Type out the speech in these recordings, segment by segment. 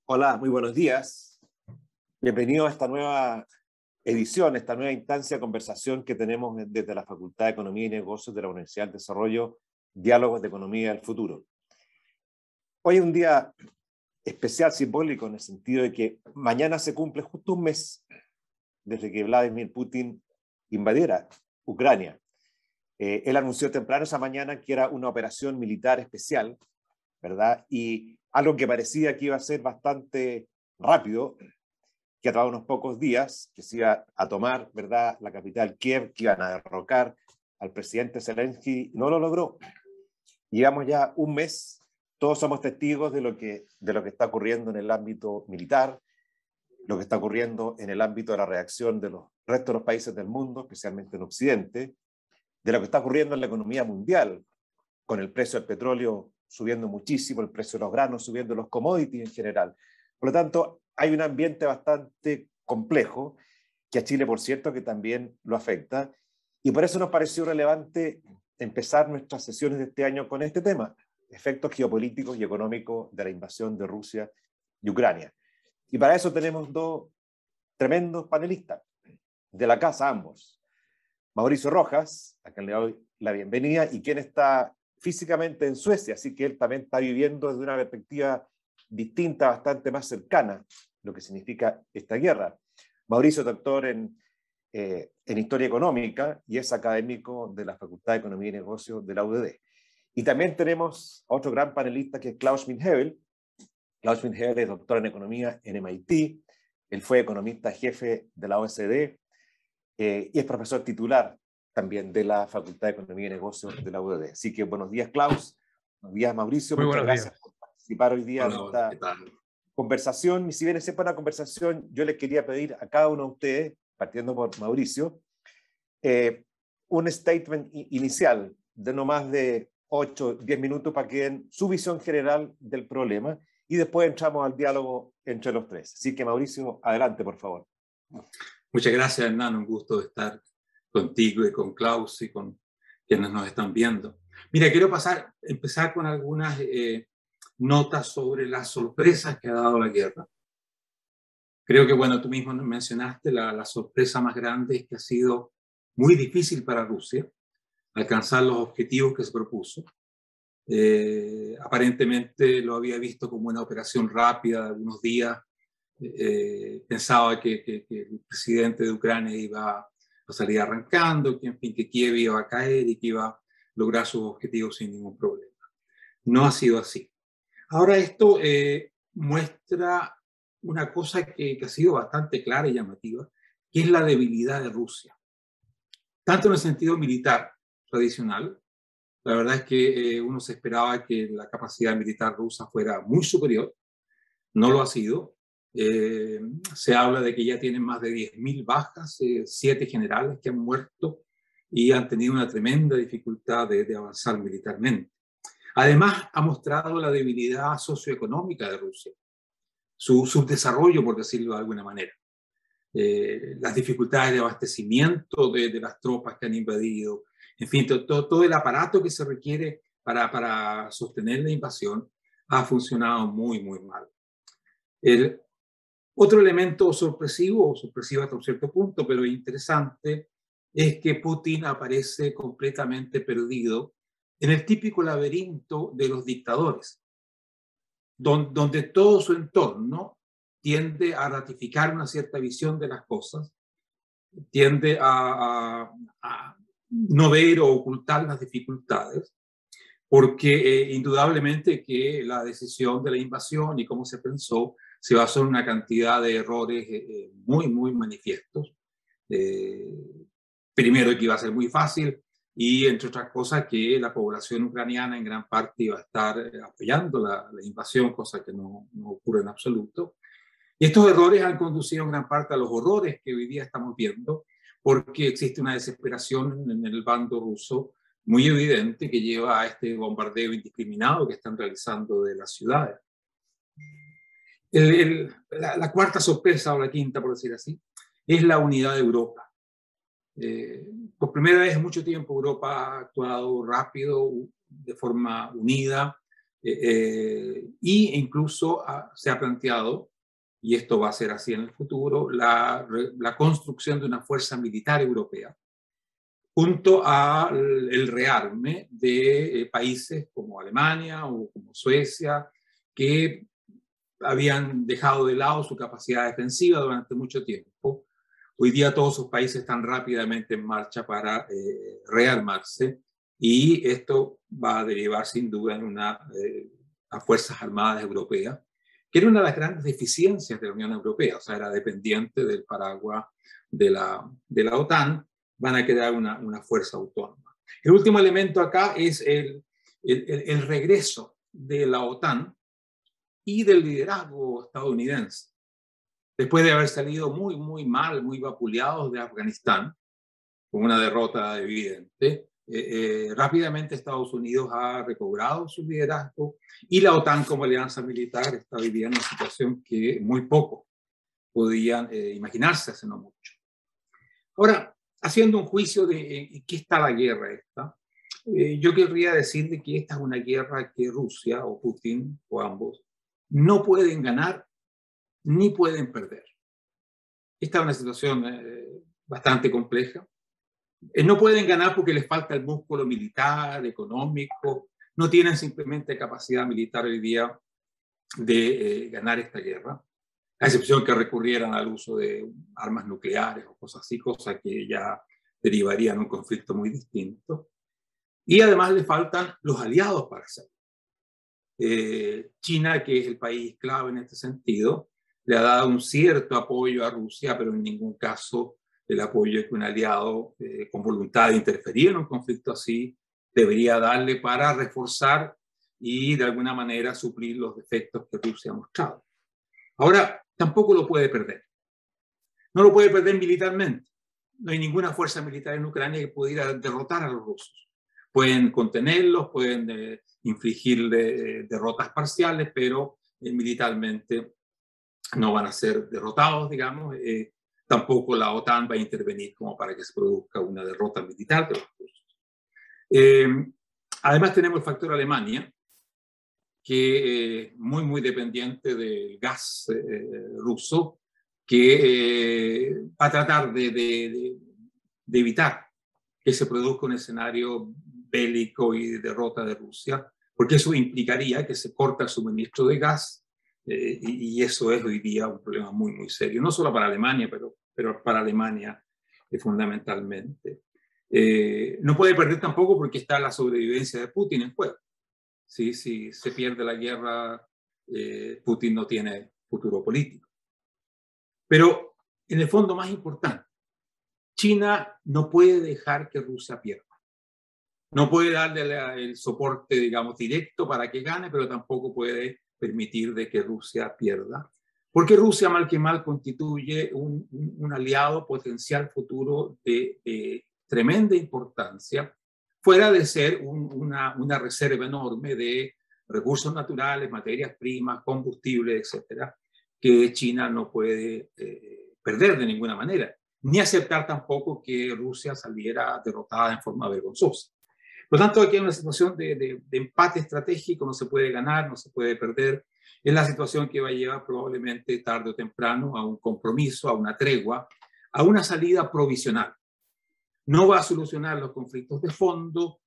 Hola, muy buenos días. Bienvenido a esta nueva edición, esta nueva instancia de conversación que tenemos desde la Facultad de Economía y Negocios de la Universidad del Desarrollo, Diálogos de Economía del Futuro. Hoy es un día especial, simbólico, en el sentido de que mañana se cumple justo un mes desde que Vladimir Putin invadiera Ucrania. Él anunció temprano esa mañana que era una operación militar especial, ¿verdad? Y algo que parecía que iba a ser bastante rápido, que a través de unos pocos días, que se iba a tomar, ¿verdad?, la capital Kiev, que iban a derrocar al presidente Zelensky, no lo logró. Llevamos ya un mes, todos somos testigos de lo que está ocurriendo en el ámbito militar, lo que está ocurriendo en el ámbito de la reacción de los restos de los países del mundo, especialmente en Occidente, de lo que está ocurriendo en la economía mundial, con el precio del petróleo subiendo muchísimo, el precio de los granos subiendo, los commodities en general. Por lo tanto, hay un ambiente bastante complejo, que a Chile, por cierto, que también lo afecta, y por eso nos pareció relevante empezar nuestras sesiones de este año con este tema, efectos geopolíticos y económicos de la invasión de Rusia y Ucrania. Y para eso tenemos dos tremendos panelistas de la casa, ambos. Mauricio Rojas, a quien le doy la bienvenida, y quien está físicamente en Suecia, así que él también está viviendo desde una perspectiva distinta, bastante más cercana, lo que significa esta guerra. Mauricio es doctor en Historia Económica y es académico de la Facultad de Economía y Negocios de la UDD. Y también tenemos a otro gran panelista que es Klaus Schmidhebel. Klaus Schmidhebel es doctor en Economía en MIT, él fue economista jefe de la OSD y es profesor titular también de la Facultad de Economía y Negocios de la UDD. Así que buenos días, Klaus. Buenos días, Mauricio. Muy muchas buenos gracias días por participar hoy día Hola, en hola, esta ¿qué tal? conversación. Y si bien es una conversación, yo les quería pedir a cada uno de ustedes, partiendo por Mauricio, un statement inicial de no más de 8 o 10 minutos para que den su visión general del problema y después entramos al diálogo entre los tres. Así que, Mauricio, adelante, por favor. Muchas gracias, Hernán. Un gusto estar contigo y con Klaus y con quienes nos están viendo. Mira, quiero empezar con algunas notas sobre las sorpresas que ha dado la guerra. Creo que, bueno, tú mismo mencionaste la sorpresa más grande es que ha sido muy difícil para Rusia alcanzar los objetivos que se propuso. Aparentemente lo había visto como una operación rápida de algunos días. Pensaba que el presidente de Ucrania iba a salir arrancando, que, en fin, que Kiev iba a caer y que iba a lograr sus objetivos sin ningún problema. No ha sido así. Ahora esto muestra una cosa que ha sido bastante clara y llamativa, que es la debilidad de Rusia. Tanto en el sentido militar tradicional, la verdad es que uno se esperaba que la capacidad militar rusa fuera muy superior, no lo ha sido. Se habla de que ya tienen más de 10.000 bajas, 7 generales que han muerto y han tenido una tremenda dificultad de avanzar militarmente. Además, ha mostrado la debilidad socioeconómica de Rusia, su subdesarrollo, por decirlo de alguna manera. Las dificultades de abastecimiento de las tropas que han invadido, en fin, todo el aparato que se requiere para sostener la invasión ha funcionado muy, muy mal. El otro elemento sorpresivo, o sorpresivo hasta un cierto punto, pero interesante, es que Putin aparece completamente perdido en el típico laberinto de los dictadores, donde todo su entorno tiende a ratificar una cierta visión de las cosas, tiende a no ver o ocultar las dificultades, porque indudablemente que la decisión de la invasión y cómo se pensó se basó en una cantidad de errores muy, muy manifiestos. Primero, que iba a ser muy fácil y, entre otras cosas, que la población ucraniana en gran parte iba a estar apoyando la invasión, cosa que no ocurre en absoluto. Y estos errores han conducido en gran parte a los horrores que hoy día estamos viendo, porque existe una desesperación en el bando ruso muy evidente que lleva a este bombardeo indiscriminado que están realizando de las ciudades. La cuarta sorpresa, o la quinta, por decir así, es la unidad de Europa. Por primera vez en mucho tiempo Europa ha actuado rápido, de forma unida, Y incluso se ha planteado, y esto va a ser así en el futuro, la construcción de una fuerza militar europea, junto al rearme de países como Alemania o como Suecia, que habían dejado de lado su capacidad defensiva durante mucho tiempo. Hoy día todos esos países están rápidamente en marcha para rearmarse, y esto va a derivar sin duda en a Fuerzas Armadas Europeas, que era una de las grandes deficiencias de la Unión Europea, o sea, era dependiente del paraguas de la OTAN. Van a crear una fuerza autónoma. El último elemento acá es el regreso de la OTAN y del liderazgo estadounidense. Después de haber salido muy, muy mal, muy vapuleados de Afganistán, con una derrota evidente, rápidamente Estados Unidos ha recobrado su liderazgo, y la OTAN como alianza militar está viviendo una situación que muy poco podían imaginarse hace no mucho. Ahora, haciendo un juicio de qué está la guerra esta, yo querría decirle que esta es una guerra que Rusia o Putin o ambos no pueden ganar ni pueden perder. Esta es una situación bastante compleja. No pueden ganar porque les falta el músculo militar, económico, no tienen simplemente capacidad militar hoy día de ganar esta guerra, a excepción que recurrieran al uso de armas nucleares o cosas así, cosas que ya derivarían en un conflicto muy distinto. Y además le faltan los aliados para hacerlo. China, que es el país clave en este sentido, le ha dado un cierto apoyo a Rusia, pero en ningún caso el apoyo que un aliado con voluntad de interferir en un conflicto así debería darle para reforzar y de alguna manera suplir los defectos que Rusia ha mostrado. Ahora, tampoco lo puede perder. No lo puede perder militarmente. No hay ninguna fuerza militar en Ucrania que pudiera derrotar a los rusos. Pueden contenerlos, pueden infligir derrotas parciales, pero militarmente no van a ser derrotados, digamos. Tampoco la OTAN va a intervenir como para que se produzca una derrota militar de los rusos. Además tenemos el factor Alemania, que es muy dependiente del gas ruso, que va a tratar de evitar que se produzca un escenario bélico y de derrota de Rusia, porque eso implicaría que se corta el suministro de gas, y eso es hoy día un problema muy serio, no solo para Alemania, pero para Alemania fundamentalmente. No puede perder tampoco porque está la sobrevivencia de Putin en juego. ¿Sí? Si se pierde la guerra, Putin no tiene futuro político. Pero en el fondo más importante, China no puede dejar que Rusia pierda. No puede darle el soporte, digamos, directo para que gane, pero tampoco puede permitir de que Rusia pierda. Porque Rusia, mal que mal, constituye un aliado potencial futuro de tremenda importancia, fuera de ser una reserva enorme de recursos naturales, materias primas, combustibles, etcétera, que China no puede perder de ninguna manera, ni aceptar tampoco que Rusia saliera derrotada en forma vergonzosa. Por lo tanto, aquí hay una situación de empate estratégico, no se puede ganar, no se puede perder. Es la situación que va a llevar probablemente tarde o temprano a un compromiso, a una tregua, a una salida provisional. No va a solucionar los conflictos de fondo,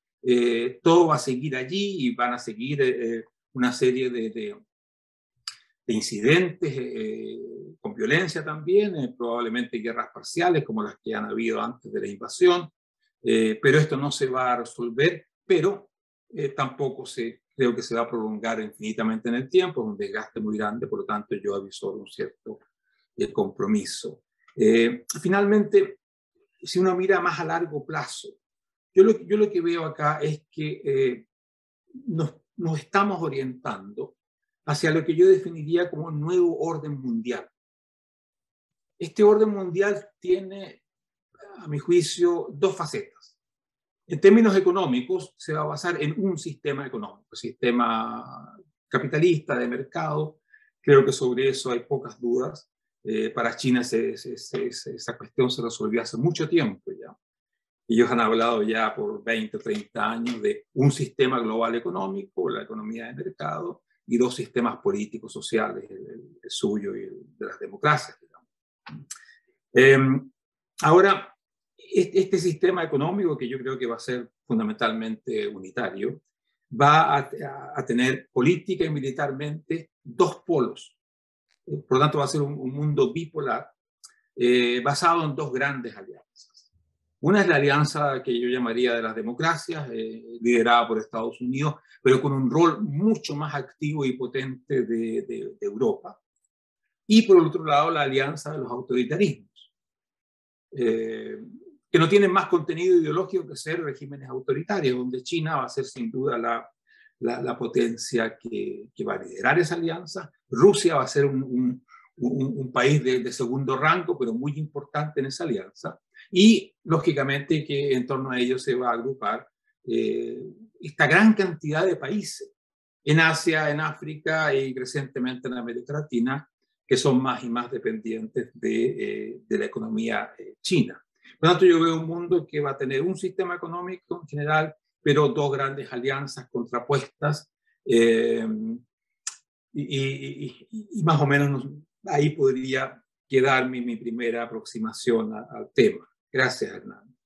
todo va a seguir allí y van a seguir una serie de incidentes con violencia también, probablemente guerras parciales como las que han habido antes de la invasión, pero esto no se va a resolver, pero tampoco creo que se va a prolongar infinitamente en el tiempo, es un desgaste muy grande, por lo tanto yo aviso un cierto compromiso. Finalmente, si uno mira más a largo plazo, yo lo que veo acá es que nos estamos orientando hacia lo que yo definiría como un nuevo orden mundial. Este orden mundial tiene, a mi juicio, dos facetas. En términos económicos, se va a basar en un sistema económico, sistema capitalista de mercado. Creo que sobre eso hay pocas dudas. Para China esa cuestión se resolvió hace mucho tiempo ya. Ellos han hablado ya por 20 o 30 años de un sistema global económico, la economía de mercado, y dos sistemas políticos, sociales, el suyo y el de las democracias, digamos. Ahora, este sistema económico, que yo creo que va a ser fundamentalmente unitario, va a tener política y militarmente dos polos. Por lo tanto, va a ser un mundo bipolar basado en dos grandes alianzas. Una es la alianza que yo llamaría de las democracias, liderada por Estados Unidos, pero con un rol mucho más activo y potente de Europa. Y por el otro lado, la alianza de los autoritarismos, que no tienen más contenido ideológico que ser regímenes autoritarios, donde China va a ser sin duda la potencia que va a liderar esa alianza. Rusia va a ser un país de segundo rango, pero muy importante en esa alianza. Y, lógicamente, que en torno a ello se va a agrupar esta gran cantidad de países en Asia, en África y recientemente en América Latina, que son más y más dependientes de la economía china. Por lo tanto, yo veo un mundo que va a tener un sistema económico en general, pero dos grandes alianzas contrapuestas, y más o menos ahí podría quedar mi primera aproximación al tema. Gracias, Hernán.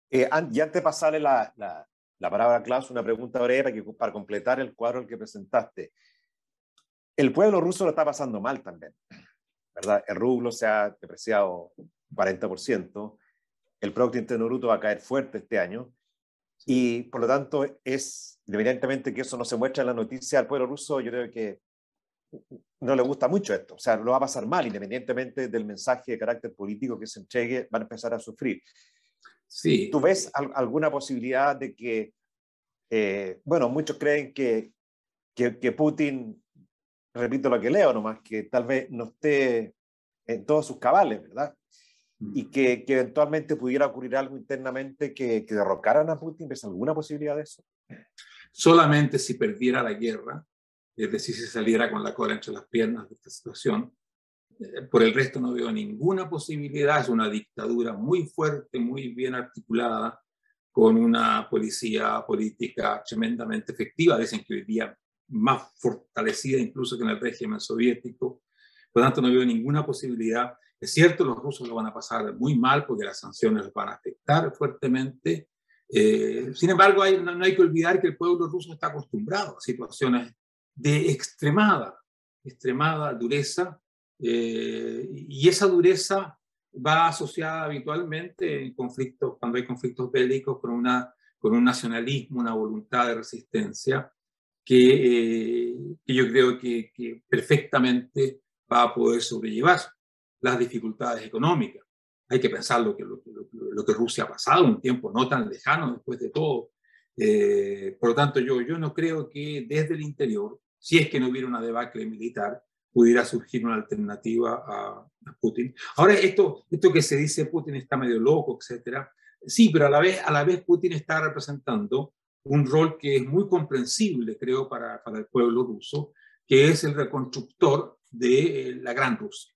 Y antes de pasarle la palabra a Klaus, una pregunta breve para completar el cuadro que presentaste. El pueblo ruso lo está pasando mal también, ¿verdad? El rublo se ha depreciado 40%, el Producto Interno Bruto va a caer fuerte este año, y por lo tanto evidentemente que eso no se muestra en la noticia al pueblo ruso. Yo creo que no le gusta mucho esto, o sea, lo va a pasar mal, independientemente del mensaje de carácter político que se entregue, van a empezar a sufrir. Sí. ¿Tú ves alguna posibilidad de que, bueno, muchos creen que Putin, repito lo que leo nomás, que tal vez no esté en todos sus cabales, ¿verdad? Y que eventualmente pudiera ocurrir algo internamente que derrocaran a Putin? ¿Ves alguna posibilidad de eso? Solamente si perdiera la guerra, es decir, si saliera con la cola entre las piernas de esta situación. Por el resto no veo ninguna posibilidad. Es una dictadura muy fuerte, muy bien articulada, con una policía política tremendamente efectiva. Dicen que hoy día más fortalecida incluso que en el régimen soviético. Por lo tanto, no veo ninguna posibilidad. Es cierto, los rusos lo van a pasar muy mal porque las sanciones los van a afectar fuertemente. Sin embargo, no hay que olvidar que el pueblo ruso está acostumbrado a situaciones de extremada dureza, y esa dureza va asociada habitualmente en conflictos, cuando hay conflictos bélicos, con un nacionalismo, una voluntad de resistencia que yo creo que perfectamente va a poder sobrellevar las dificultades económicas. Hay que pensar lo que Rusia ha pasado, un tiempo no tan lejano después de todo. Por lo tanto, yo no creo que desde el interior, si es que no hubiera una debacle militar, pudiera surgir una alternativa a Putin. Ahora, esto que se dice Putin está medio loco, etcétera, sí, pero a la vez Putin está representando un rol que es muy comprensible, creo, para el pueblo ruso, que es el reconstructor de la Gran Rusia.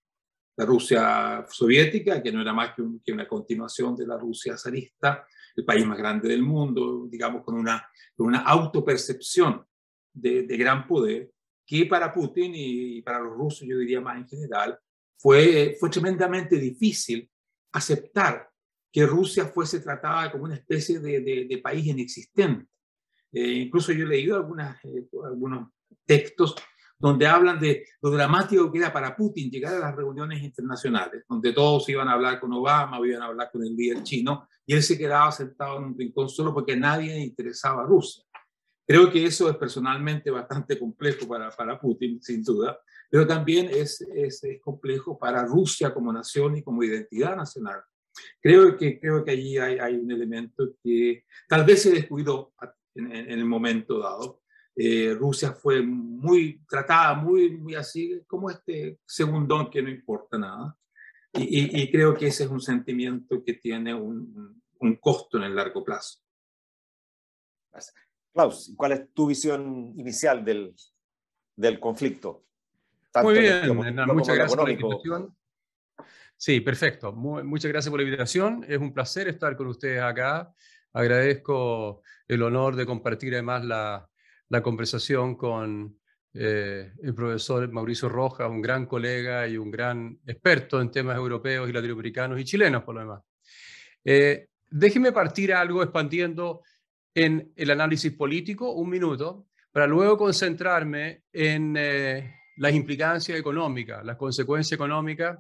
La Rusia soviética, que no era más que una continuación de la Rusia zarista, el país más grande del mundo, digamos, con una autopercepción de gran poder, que para Putin y para los rusos, yo diría más en general, fue tremendamente difícil aceptar que Rusia fuese tratada como una especie de país inexistente. Incluso yo he leído algunos textos donde hablan de lo dramático que era para Putin llegar a las reuniones internacionales, donde todos iban a hablar con Obama o iban a hablar con el líder chino, y él se quedaba sentado en un rincón solo porque a nadie le interesaba a Rusia. Creo que eso es personalmente bastante complejo para Putin, sin duda, pero también es complejo para Rusia como nación y como identidad nacional. Creo que allí hay un elemento que tal vez se descuidó en el momento dado. Rusia fue tratada muy así, como este segundón que no importa nada. Y creo que ese es un sentimiento que tiene un costo en el largo plazo. Klaus, ¿cuál es tu visión inicial del conflicto? Muy bien, Hernán, muchas gracias por la invitación. Sí, perfecto. Muchas gracias por la invitación. Es un placer estar con ustedes acá. Agradezco el honor de compartir además la conversación con el profesor Mauricio Rojas, un gran colega y un gran experto en temas europeos y latinoamericanos y chilenos, por lo demás. Déjenme partir algo expandiendo en el análisis político, un minuto, para luego concentrarme en las implicancias económicas, las consecuencias económicas,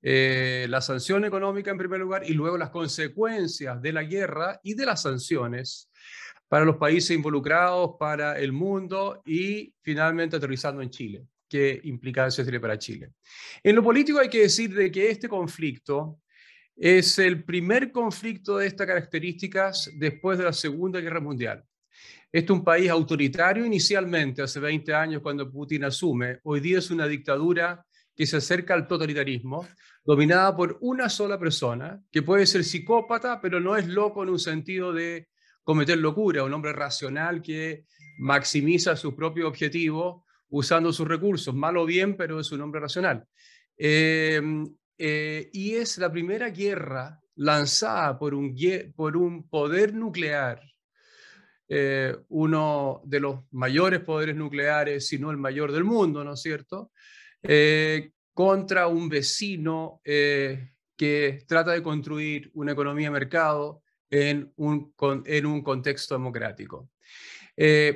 la sanción económica en primer lugar y luego las consecuencias de la guerra y de las sanciones para los países involucrados, para el mundo y finalmente aterrizando en Chile. ¿Qué implicancias tiene para Chile? En lo político hay que decir de que este conflicto es el primer conflicto de estas características después de la Segunda Guerra Mundial. Este es un país autoritario inicialmente, hace 20 años cuando Putin asume. Hoy día es una dictadura que se acerca al totalitarismo, dominada por una sola persona, que puede ser psicópata, pero no es loco en un sentido de cometer locura, un hombre racional que maximiza su propio objetivo usando sus recursos, mal o bien, pero es un hombre racional. Y es la primera guerra lanzada por un poder nuclear, uno de los mayores poderes nucleares, si no el mayor del mundo, ¿no es cierto?, contra un vecino que trata de construir una economía de mercado en un contexto democrático.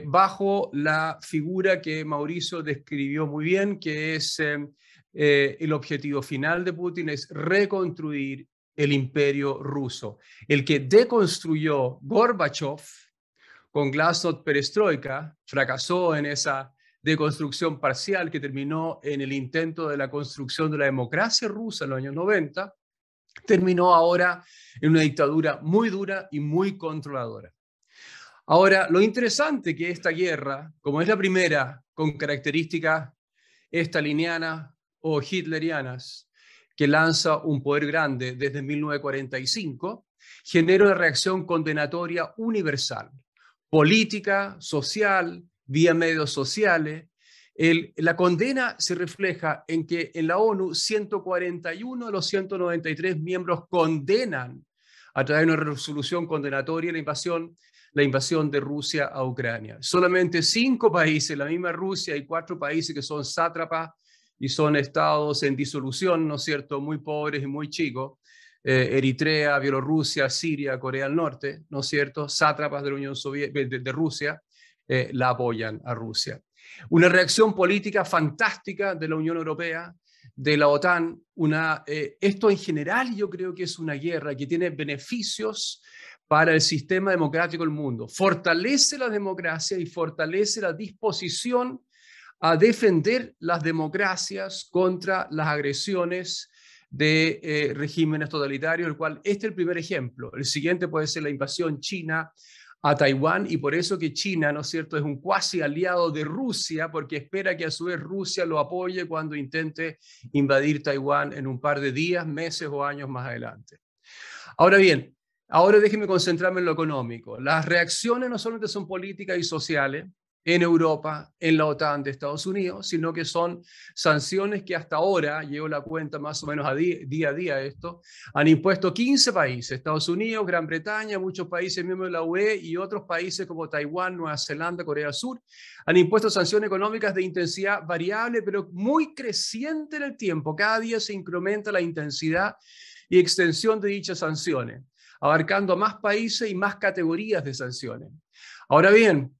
Bajo la figura que Mauricio describió muy bien, que es el objetivo final de Putin es reconstruir el imperio ruso. El que deconstruyó Gorbachev con Glasnost Perestroika, fracasó en esa deconstrucción parcial que terminó en el intento de la construcción de la democracia rusa en los años 90, terminó ahora en una dictadura muy dura y muy controladora. Ahora, lo interesante que esta guerra, como es la primera con características stalinianas o hitlerianas, que lanza un poder grande desde 1945, genera una reacción condenatoria universal, política, social, vía medios sociales. La condena se refleja en que en la ONU 141 de los 193 miembros condenan a través de una resolución condenatoria la invasión de Rusia a Ucrania. Solamente 5 países, la misma Rusia, y 4 países que son sátrapas y son estados en disolución, ¿no es cierto?, muy pobres y muy chicos, Eritrea, Bielorrusia, Siria, Corea del Norte, ¿no es cierto?, sátrapas de la Unión Soviética, de Rusia, la apoyan a Rusia. Una reacción política fantástica de la Unión Europea, de la OTAN. Esto en general yo creo que es una guerra que tiene beneficios para el sistema democrático del mundo. Fortalece la democracia y fortalece la disposición a defender las democracias contra las agresiones de regímenes totalitarios, el cual este es el primer ejemplo. El siguiente puede ser la invasión china a Taiwán, y por eso que China, ¿no es cierto?, es un cuasi aliado de Rusia, porque espera que a su vez Rusia lo apoye cuando intente invadir Taiwán en un par de días, meses o años más adelante. Ahora bien, ahora déjenme concentrarme en lo económico. Las reacciones no solamente son políticas y sociales en Europa, en la OTAN de Estados Unidos, sino que son sanciones que hasta ahora, llevo la cuenta más o menos día a día esto, han impuesto 15 países, Estados Unidos, Gran Bretaña, muchos países miembros de la UE y otros países como Taiwán, Nueva Zelanda, Corea del Sur, han impuesto sanciones económicas de intensidad variable, pero muy creciente en el tiempo. Cada día se incrementa la intensidad y extensión de dichas sanciones, abarcando a más países y más categorías de sanciones. Ahora bien,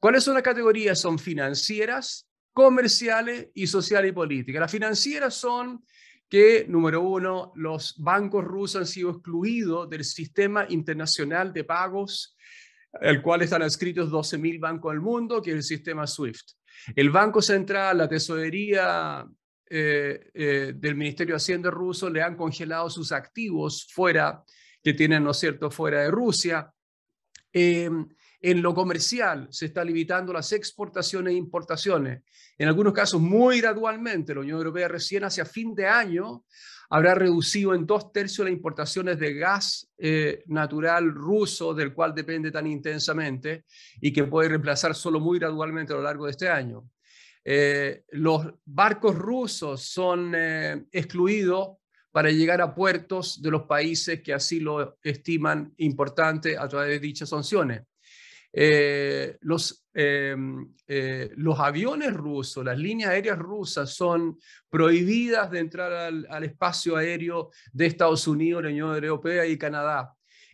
¿cuáles son las categorías? Son financieras, comerciales y sociales y políticas. Las financieras son que, número 1, los bancos rusos han sido excluidos del sistema internacional de pagos, al cual están adscritos 12.000 bancos del mundo, que es el sistema SWIFT. El Banco Central, la Tesorería del Ministerio de Hacienda ruso le han congelado sus activos que tienen, ¿no es cierto?, fuera de Rusia. En lo comercial se está limitando las exportaciones e importaciones, en algunos casos muy gradualmente. La Unión Europea recién hacia fin de año habrá reducido en 2/3 las importaciones de gas natural ruso, del cual depende tan intensamente y que puede reemplazar solo muy gradualmente a lo largo de este año. Los barcos rusos son excluidos para llegar a puertos de los países que así lo estiman importante a través de dichas sanciones. Los aviones rusos, las líneas aéreas rusas son prohibidas de entrar al espacio aéreo de Estados Unidos, la Unión Europea y Canadá.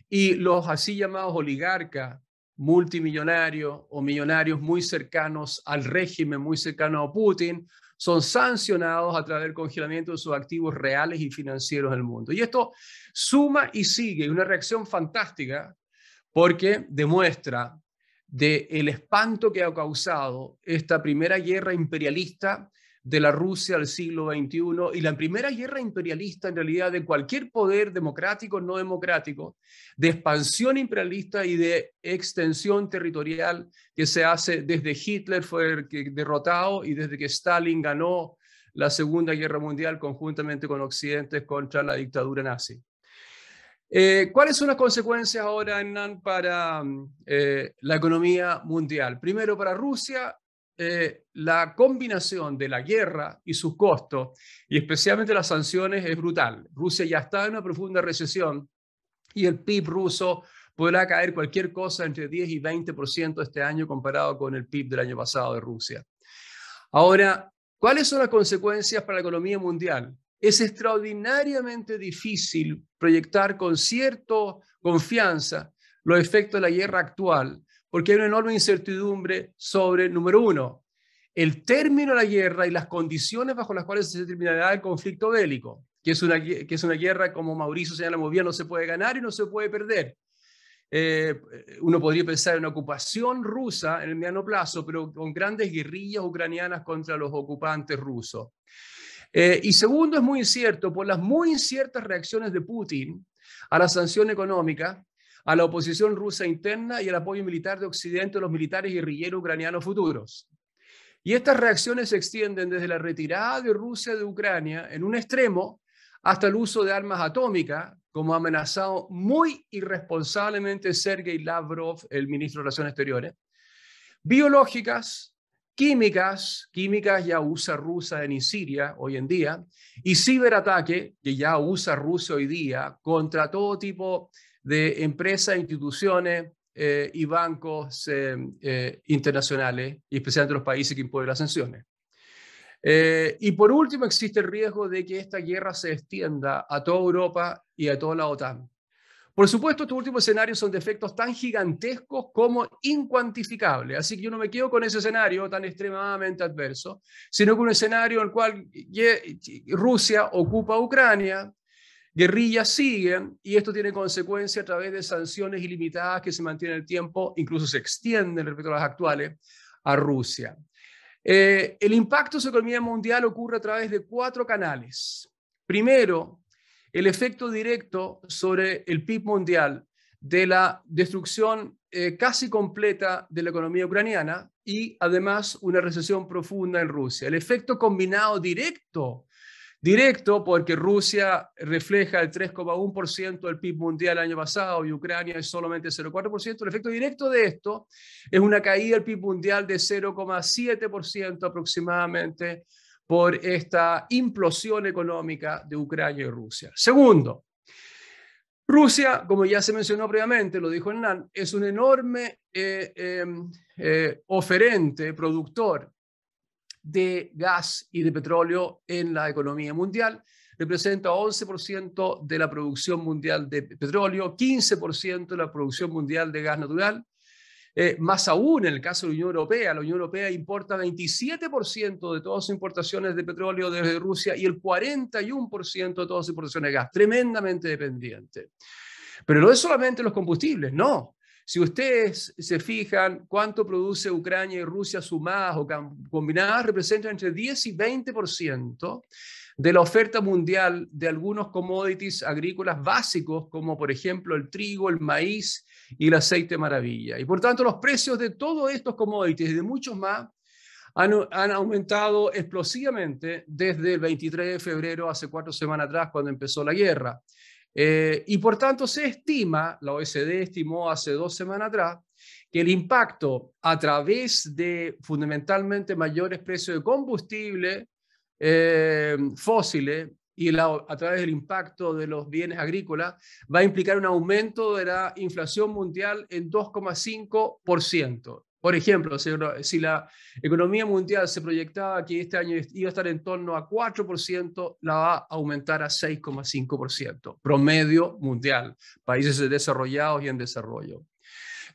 Y los así llamados oligarcas, multimillonarios o millonarios muy cercanos al régimen, muy cercanos a Putin, son sancionados a través del congelamiento de sus activos reales y financieros en el mundo. Y esto suma y sigue, una reacción fantástica porque demuestra del espanto que ha causado esta primera guerra imperialista de la Rusia del siglo XXI y la primera guerra imperialista en realidad de cualquier poder democrático o no democrático, de expansión imperialista y de extensión territorial que se hace desde Hitler fue derrotado y desde que Stalin ganó la Segunda Guerra Mundial conjuntamente con Occidente contra la dictadura nazi. ¿Cuáles son las consecuencias ahora, Hernán, para la economía mundial? Primero, para Rusia, la combinación de la guerra y sus costos, y especialmente las sanciones, es brutal. Rusia ya está en una profunda recesión y el PIB ruso podrá caer cualquier cosa entre 10 y 20% este año comparado con el PIB del año pasado de Rusia. Ahora, ¿cuáles son las consecuencias para la economía mundial? Es extraordinariamente difícil proyectar con cierta confianza los efectos de la guerra actual, porque hay una enorme incertidumbre sobre, número uno, el término de la guerra y las condiciones bajo las cuales se terminará el conflicto bélico, que es una guerra, como Mauricio señala muy bien, no se puede ganar y no se puede perder. Uno podría pensar en una ocupación rusa en el mediano plazo, pero con grandes guerrillas ucranianas contra los ocupantes rusos. Y segundo, es muy incierto por las muy inciertas reacciones de Putin a la sanción económica, a la oposición rusa interna y al apoyo militar de Occidente a los militares guerrilleros ucranianos futuros. Y estas reacciones se extienden desde la retirada de Rusia de Ucrania en un extremo hasta el uso de armas atómicas, como ha amenazado muy irresponsablemente Sergei Lavrov, el ministro de Relaciones Exteriores, biológicas, químicas ya usa Rusia en Siria hoy en día, y ciberataque, que ya usa Rusia hoy día, contra todo tipo de empresas, instituciones y bancos internacionales, y especialmente los países que imponen las sanciones. Y por último, existe el riesgo de que esta guerra se extienda a toda Europa y a toda la OTAN. Por supuesto, estos últimos escenarios son de efectos tan gigantescos como incuantificables, así que yo no me quedo con ese escenario tan extremadamente adverso, sino con un escenario en el cual Rusia ocupa Ucrania, guerrillas siguen, y esto tiene consecuencias a través de sanciones ilimitadas que se mantienen en el tiempo, incluso se extienden respecto a las actuales, a Rusia. El impacto sobre la economía mundial ocurre a través de 4 canales. Primero, el efecto directo sobre el PIB mundial de la destrucción casi completa de la economía ucraniana y además una recesión profunda en Rusia. El efecto combinado directo porque Rusia refleja el 3,1% del PIB mundial el año pasado y Ucrania es solamente 0,4%. El efecto directo de esto es una caída del PIB mundial de 0,7% aproximadamente por esta implosión económica de Ucrania y Rusia. Segundo, Rusia, como ya se mencionó previamente, lo dijo Hernán, es un enorme oferente, productor de gas y de petróleo en la economía mundial. Representa 11% de la producción mundial de petróleo, 15% de la producción mundial de gas natural. Más aún en el caso de la Unión Europea importa 27% de todas sus importaciones de petróleo desde Rusia y el 41% de todas sus importaciones de gas, tremendamente dependiente. Pero no es solamente los combustibles, no. Si ustedes se fijan cuánto produce Ucrania y Rusia sumadas o combinadas, representan entre 10 y 20% de la oferta mundial de algunos commodities agrícolas básicos, como por ejemplo el trigo, el maíz y el aceite maravilla. Y por tanto los precios de todos estos commodities y de muchos más han aumentado explosivamente desde el 23 de febrero, hace 4 semanas atrás, cuando empezó la guerra. Y por tanto se estima, la OECD estimó hace 2 semanas atrás, que el impacto a través de fundamentalmente mayores precios de combustible fósiles y a través del impacto de los bienes agrícolas, va a implicar un aumento de la inflación mundial en 2,5%. Por ejemplo, si la economía mundial se proyectaba que este año iba a estar en torno a 4%, la va a aumentar a 6,5%, promedio mundial, países desarrollados y en desarrollo.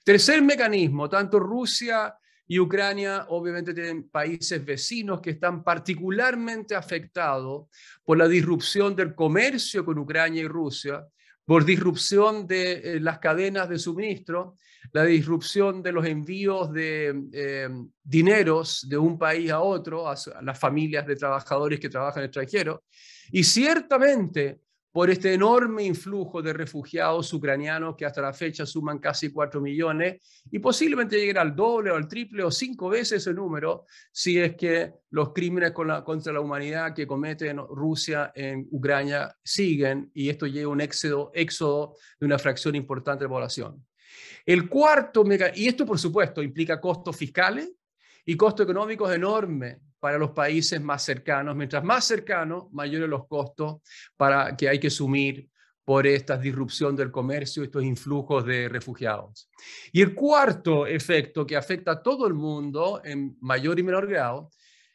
Tercer mecanismo, tanto Rusia y Ucrania obviamente tienen países vecinos que están particularmente afectados por la disrupción del comercio con Ucrania y Rusia, por disrupción de las cadenas de suministro, la disrupción de los envíos de dineros de un país a otro, a las familias de trabajadores que trabajan en el extranjero, y ciertamente por este enorme influjo de refugiados ucranianos que hasta la fecha suman casi 4 millones y posiblemente lleguen al doble o al triple o 5 veces ese número si es que los crímenes contra la humanidad que cometen Rusia en Ucrania siguen y esto lleva a un éxodo de una fracción importante de la población. El cuarto mecanismo, y esto por supuesto implica costos fiscales y costos económicos enormes para los países más cercanos. Mientras más cercanos, mayores los costos que hay que asumir por esta disrupción del comercio, estos influjos de refugiados. Y el cuarto efecto que afecta a todo el mundo en mayor y menor grado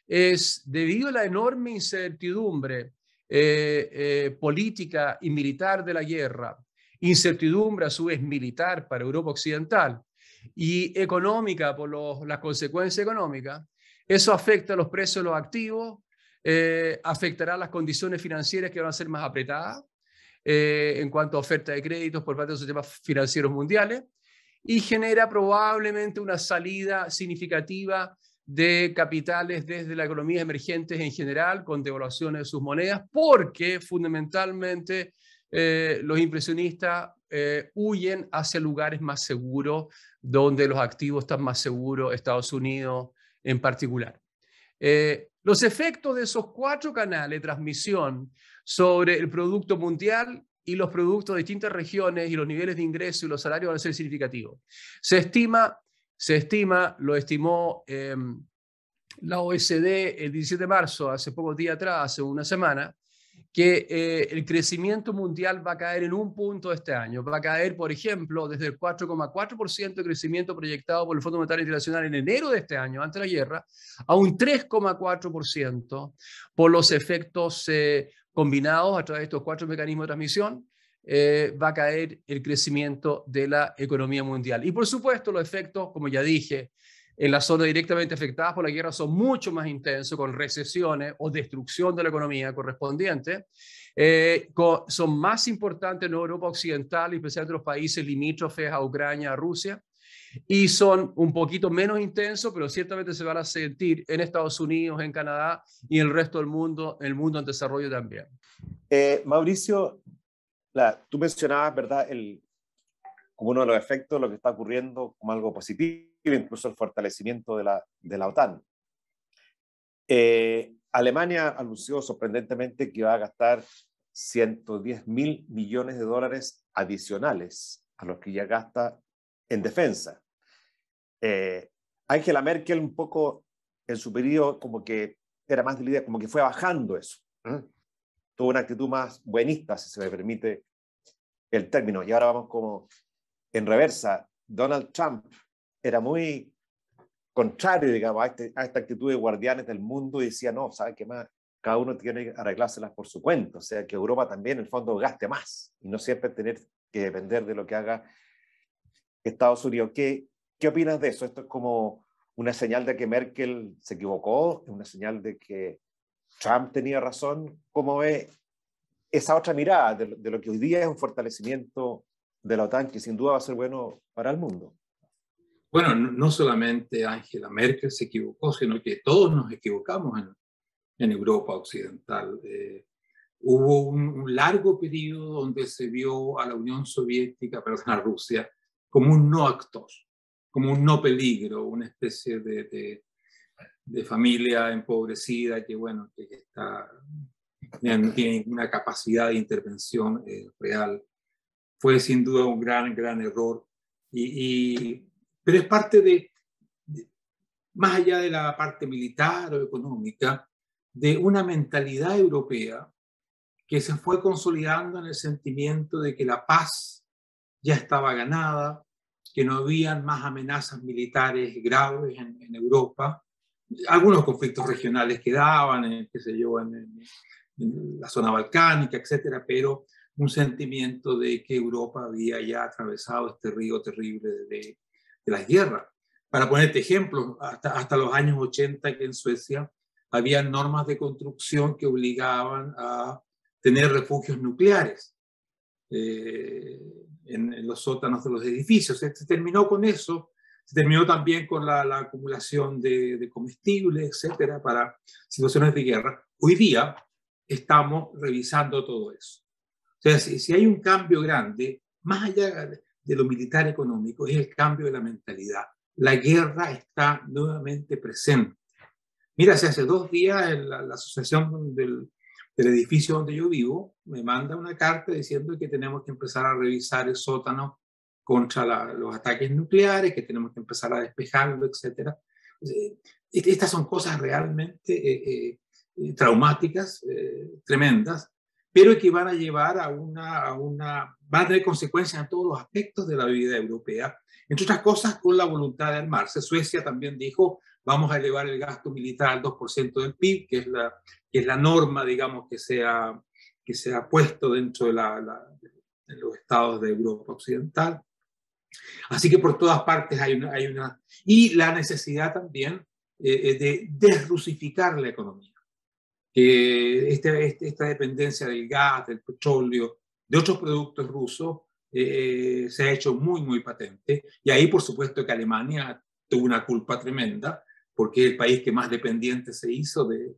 es debido a la enorme incertidumbre política y militar de la guerra, incertidumbre a su vez militar para Europa Occidental y económica por las consecuencias económicas. Eso afecta a los precios de los activos, afectará las condiciones financieras que van a ser más apretadas en cuanto a oferta de créditos por parte de los sistemas financieros mundiales y genera probablemente una salida significativa de capitales desde las economías emergentes en general con devaluaciones de sus monedas porque fundamentalmente los inversionistas huyen hacia lugares más seguros donde los activos están más seguros, Estados Unidos en particular. Los efectos de esos 4 canales de transmisión sobre el producto mundial y los productos de distintas regiones y los niveles de ingreso y los salarios van a ser significativos. Se estima, lo estimó la OECD el 17 de marzo, hace pocos días atrás, hace una semana, que el crecimiento mundial va a caer en un punto este año. Va a caer, por ejemplo, desde el 4,4% de crecimiento proyectado por el Fondo Monetario Internacional en enero de este año, antes de la guerra, a un 3,4% por los efectos combinados a través de estos 4 mecanismos de transmisión. Va a caer el crecimiento de la economía mundial. Y por supuesto, los efectos, como ya dije, en las zonas directamente afectadas por la guerra son mucho más intensos, con recesiones o destrucción de la economía correspondiente. Son más importantes en Europa Occidental, especialmente los países limítrofes a Ucrania, a Rusia, y son un poquito menos intensos, pero ciertamente se van a sentir en Estados Unidos, en Canadá y en el resto del mundo, en el mundo en desarrollo también. Mauricio, tú mencionabas, ¿verdad?, como uno de los efectos, lo que está ocurriendo como algo positivo, incluso el fortalecimiento de la OTAN. Alemania anunció sorprendentemente que iba a gastar 110.000 millones de dólares adicionales a los que ya gasta en defensa. Angela Merkel un poco en su periodo como que era más de la idea, como que fue bajando eso. Tuvo una actitud más buenista, si se me permite el término. Y ahora vamos como en reversa. Donald Trump era muy contrario, digamos, a esta actitud de guardianes del mundo y decía, no, ¿sabe qué más? Cada uno tiene que arreglárselas por su cuenta. O sea, que Europa también en el fondo gaste más y no siempre tener que depender de lo que haga Estados Unidos. ¿Qué opinas de eso? ¿Esto es como una señal de que Merkel se equivocó? ¿Es una señal de que Trump tenía razón? ¿Cómo ve esa otra mirada de lo que hoy día es un fortalecimiento de la OTAN que sin duda va a ser bueno para el mundo? Bueno, no solamente Angela Merkel se equivocó, sino que todos nos equivocamos en Europa Occidental. Hubo un largo periodo donde se vio a la Unión Soviética, perdón, a Rusia, como un no actor, como un no peligro, una especie de familia empobrecida que, bueno, que no tiene ninguna capacidad de intervención real. Fue sin duda un gran error. Pero es parte más allá de la parte militar o económica, de una mentalidad europea que se fue consolidando en el sentimiento de que la paz ya estaba ganada, que no habían más amenazas militares graves en Europa. Algunos conflictos regionales quedaban, qué sé yo, en la zona balcánica, etcétera, pero un sentimiento de que Europa había ya atravesado este río terrible de las guerras. Para ponerte ejemplos, hasta los años 80 que en Suecia había normas de construcción que obligaban a tener refugios nucleares en los sótanos de los edificios. Se terminó con eso, se terminó también con la acumulación de comestibles, etcétera, para situaciones de guerra. Hoy día estamos revisando todo eso. O sea, si hay un cambio grande, más allá de lo militar económico, es el cambio de la mentalidad. La guerra está nuevamente presente. Mira, hace 2 días la asociación del edificio donde yo vivo me manda una carta diciendo que tenemos que empezar a revisar el sótano contra los ataques nucleares, que tenemos que empezar a despejarlo, etc. Estas son cosas realmente traumáticas, tremendas, pero que van a llevar van a tener consecuencias en todos los aspectos de la vida europea, entre otras cosas con la voluntad de armarse. Suecia también dijo, vamos a elevar el gasto militar al 2% del PIB, que es la norma, digamos, que se ha puesto dentro de los estados de Europa Occidental. Así que por todas partes hay una... Y la necesidad también de desrusificar la economía. Que esta dependencia del gas, del petróleo, de otros productos rusos, se ha hecho muy, muy patente. Y ahí, por supuesto, que Alemania tuvo una culpa tremenda, porque es el país que más dependiente se hizo de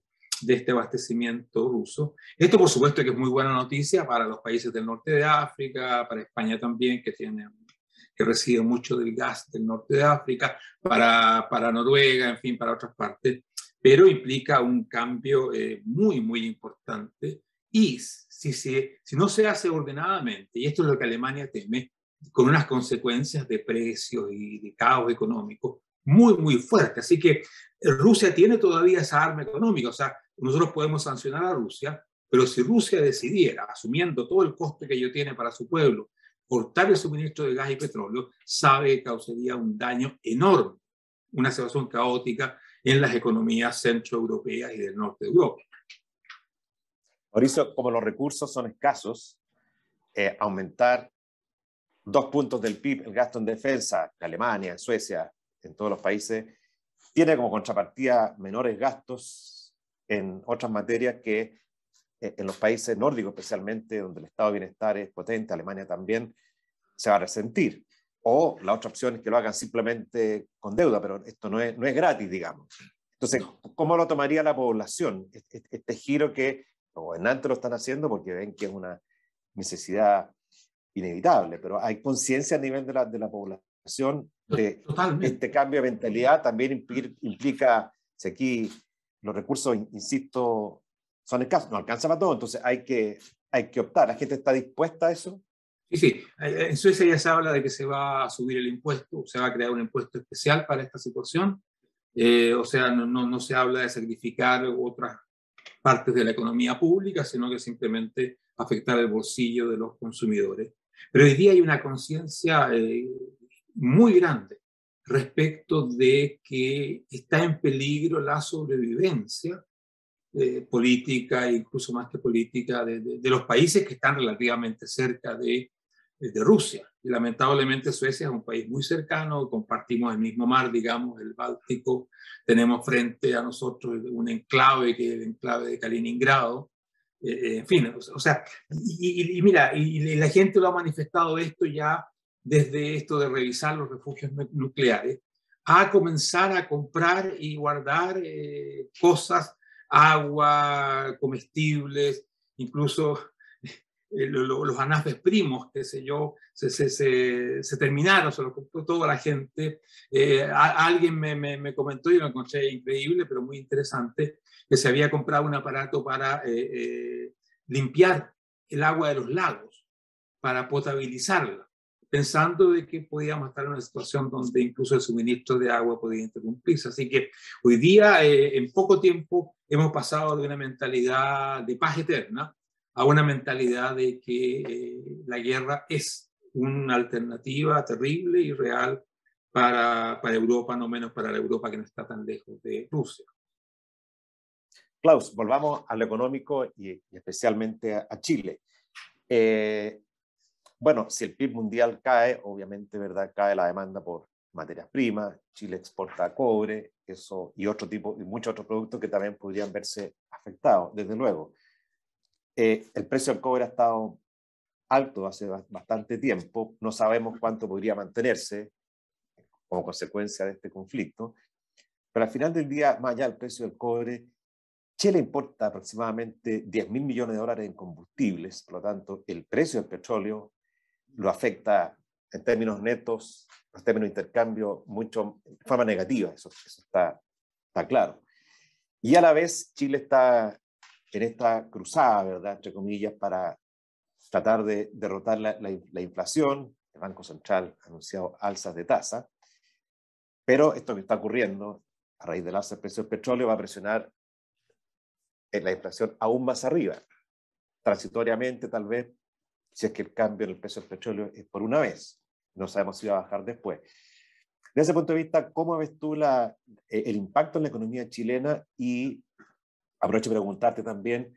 este abastecimiento ruso. Esto, por supuesto, que es muy buena noticia para los países del norte de África, para España también, que recibe mucho del gas del norte de África, para Noruega, en fin, para otras partes, pero implica un cambio muy, muy importante. Y si no se hace ordenadamente, y esto es lo que Alemania teme, con unas consecuencias de precios y de caos económico muy, muy fuertes. Así que Rusia tiene todavía esa arma económica. O sea, nosotros podemos sancionar a Rusia, pero si Rusia decidiera, asumiendo todo el coste que ello tiene para su pueblo, cortar el suministro de gas y petróleo, sabe que causaría un daño enorme, una situación caótica en las economías centroeuropeas y del norte de Europa. Mauricio, como los recursos son escasos, aumentar 2 puntos del PIB, el gasto en defensa, en Alemania, en Suecia, en todos los países, tiene como contrapartida menores gastos en otras materias que en los países nórdicos, especialmente, donde el estado de bienestar es potente, Alemania también, se va a resentir. O la otra opción es que lo hagan simplemente con deuda, pero esto no es gratis, digamos. Entonces, ¿cómo lo tomaría la población? Este giro que los gobernantes lo están haciendo porque ven que es una necesidad inevitable, pero hay conciencia a nivel de la población de este cambio de mentalidad. También implica, si aquí los recursos, insisto, son escasos, no alcanza para todo, entonces hay que optar. ¿La gente está dispuesta a eso? Sí. En Suecia ya se habla de que se va a subir el impuesto, se va a crear un impuesto especial para esta situación. O sea, no se habla de sacrificar otras partes de la economía pública, sino que simplemente afectar el bolsillo de los consumidores. Pero hoy día hay una conciencia muy grande respecto de que está en peligro la sobrevivencia política, incluso más que política, de los países que están relativamente cerca de Rusia. Y lamentablemente Suecia es un país muy cercano, compartimos el mismo mar, digamos, el Báltico, tenemos frente a nosotros un enclave que es el enclave de Kaliningrado, en fin, o sea, y mira, y la gente lo ha manifestado esto ya desde esto de revisar los refugios nucleares, a comenzar a comprar y guardar cosas, agua, comestibles, incluso los anafes primos, qué sé yo, se terminaron, se lo compró toda la gente. Alguien me comentó, y lo encontré increíble, pero muy interesante, que se había comprado un aparato para limpiar el agua de los lagos, para potabilizarla, pensando de que podíamos estar en una situación donde incluso el suministro de agua podía interrumpirse. Así que hoy día, en poco tiempo, hemos pasado de una mentalidad de paz eterna a una mentalidad de que la guerra es una alternativa terrible y real para Europa, no menos para la Europa que no está tan lejos de Rusia. Klaus, volvamos a lo económico y especialmente a Chile. Bueno, si el PIB mundial cae, obviamente, ¿verdad?, cae la demanda por materias primas. Chile exporta cobre, eso y muchos otros productos que también podrían verse afectados, desde luego. El precio del cobre ha estado alto hace bastante tiempo, no sabemos cuánto podría mantenerse como consecuencia de este conflicto, pero al final del día, más allá del precio del cobre, Chile importa aproximadamente 10.000 millones de dólares en combustibles, por lo tanto, el precio del petróleo lo afecta en términos netos, en términos de intercambio, mucho, de forma negativa, eso está claro. Y a la vez, Chile está en esta cruzada, ¿verdad?, entre comillas, para tratar de derrotar la inflación. El Banco Central ha anunciado alzas de tasa, pero esto que está ocurriendo a raíz del alza del precio del petróleo va a presionar la inflación aún más arriba, transitoriamente tal vez, si es que el cambio en el precio del petróleo es por una vez. No sabemos si va a bajar después. Desde ese punto de vista, ¿cómo ves tú el impacto en la economía chilena? Y aprovecho de preguntarte también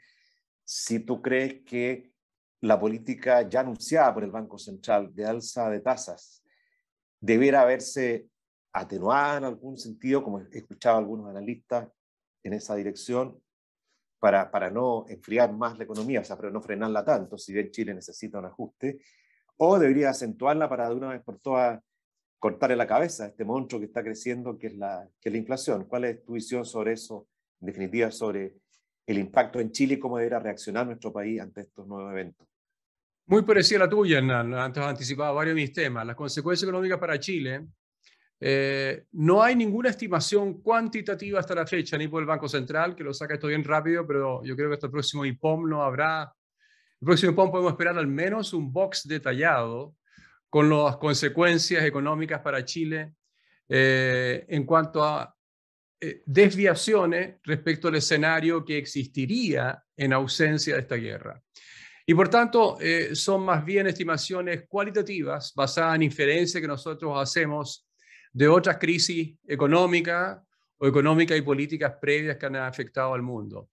si tú crees que la política ya anunciada por el Banco Central de alza de tasas debiera haberse atenuada en algún sentido, como he escuchado a algunos analistas en esa dirección, para no enfriar más la economía, o sea, pero no frenarla tanto, si bien Chile necesita un ajuste, o debería acentuarla para de una vez por todas cortarle la cabeza a este monstruo que está creciendo, que es la inflación. ¿Cuál es tu visión sobre eso, en definitiva, sobre el impacto en Chile y cómo debería reaccionar nuestro país ante estos nuevos eventos? Muy parecida a la tuya, Hernán. Antes has anticipado varios de mis temas. Las consecuencias económicas para Chile. No hay ninguna estimación cuantitativa hasta la fecha, ni por el Banco Central, que lo saca esto bien rápido, pero yo creo que hasta el próximo IPOM no habrá. El próximo IPOM podemos esperar al menos un box detallado con las consecuencias económicas para Chile en cuanto a desviaciones respecto al escenario que existiría en ausencia de esta guerra. Y por tanto, son más bien estimaciones cualitativas basadas en inferencias que nosotros hacemos de otras crisis económicas y políticas previas que han afectado al mundo.